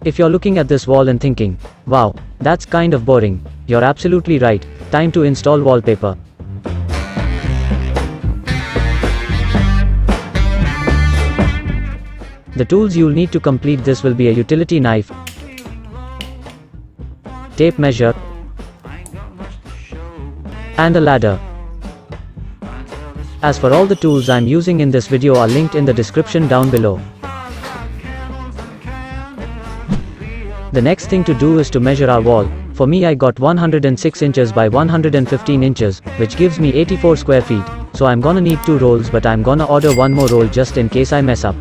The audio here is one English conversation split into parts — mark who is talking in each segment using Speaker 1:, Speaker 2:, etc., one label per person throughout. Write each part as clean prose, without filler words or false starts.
Speaker 1: If you're looking at this wall and thinking, wow, that's kind of boring, you're absolutely right, time to install wallpaper. The tools you'll need to complete this will be a utility knife, tape measure, and a ladder. As for all the tools I'm using in this video are linked in the description down below. The next thing to do is to measure our wall. For me I got 106 inches by 115 inches, which gives me 84 square feet, so I'm gonna need 2 rolls, but I'm gonna order 1 more roll just in case I mess up.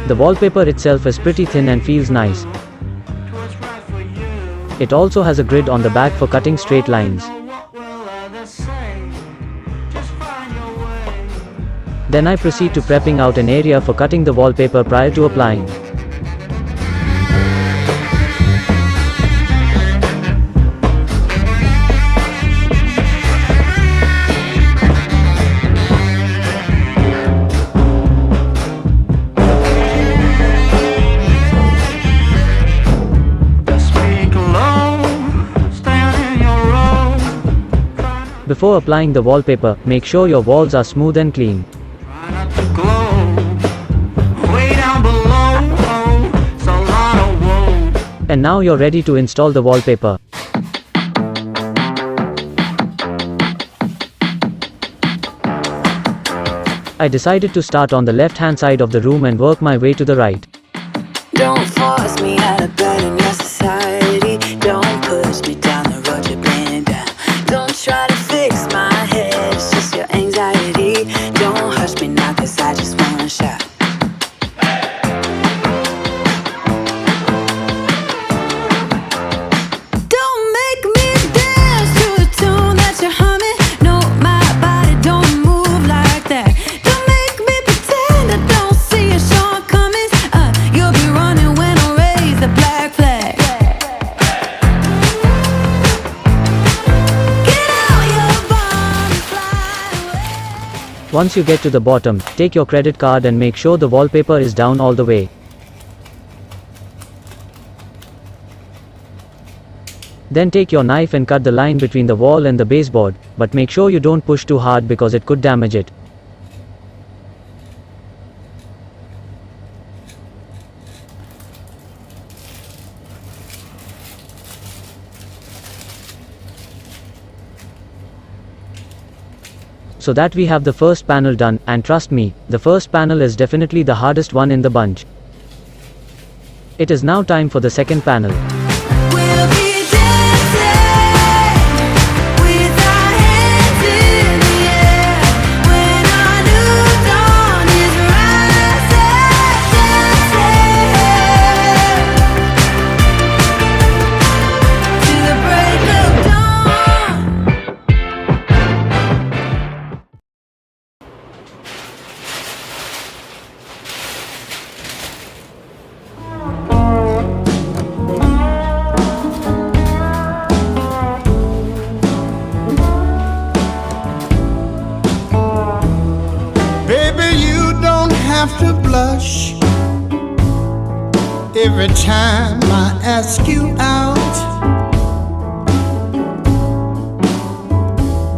Speaker 1: The wallpaper itself is pretty thin and feels nice. It also has a grid on the back for cutting straight lines. Then I proceed to prepping out an area for cutting the wallpaper prior to applying. Before applying the wallpaper, make sure your walls are smooth and clean. And now you're ready to install the wallpaper. I decided to start on the left-hand side of the room and work my way to the right.
Speaker 2: Don't force me out of bed in your society. Don't push me down the road you're playing down. Don't try to fix my head, it's just your anxiety. Don't hush me now, cause I just wanna shout. Don't make me dance to the tune that you're humming. No, my body don't move like that. Don't make me pretend I don't see your shortcomings. You'll be running when I raise the black flag.
Speaker 1: Once you get to the bottom, take your credit card and make sure the wallpaper is down all the way. Then take your knife and cut the line between the wall and the baseboard, but make sure you don't push too hard because it could damage it. So that we have the first panel done, and trust me, the first panel is definitely the hardest one in the bunch. It is now time for the second panel.
Speaker 2: We'll be dancing with our hands in the air when our new dawn is rising, to the break of dawn.
Speaker 3: Baby, you don't have to blush every time I ask you out.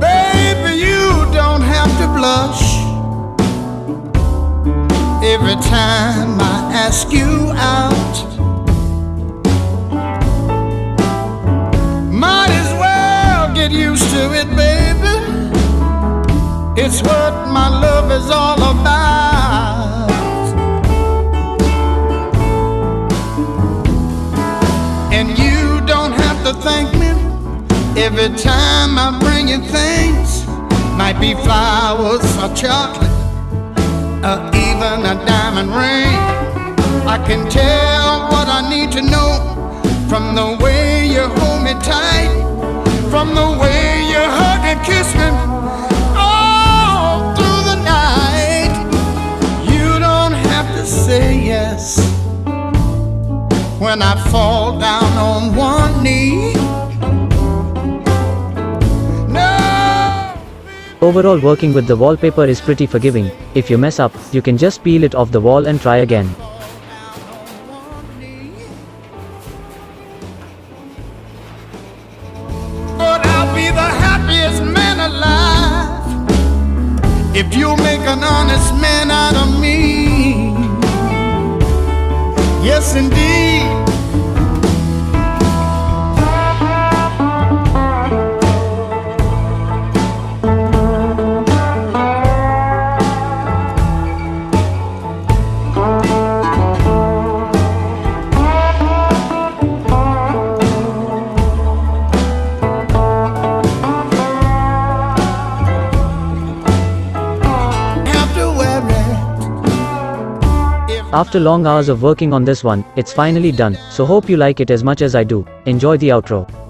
Speaker 3: Baby, you don't have to blush every time I ask you out. Might as well get used to it, baby. It's what my love is all about. And you don't have to thank me every time I bring you things. Might be flowers or chocolate, or even a diamond ring. I can tell what I need to know from the way you hold me tight, from the way you hug and kiss me all through the night. You don't have to say yes when I fall down on one knee. No.
Speaker 1: Overall, working with the wallpaper is pretty forgiving. If you mess up, you can just peel it off the wall and try again. After long hours of working on this one, it's finally done, so hope you like it as much as I do. Enjoy the outro.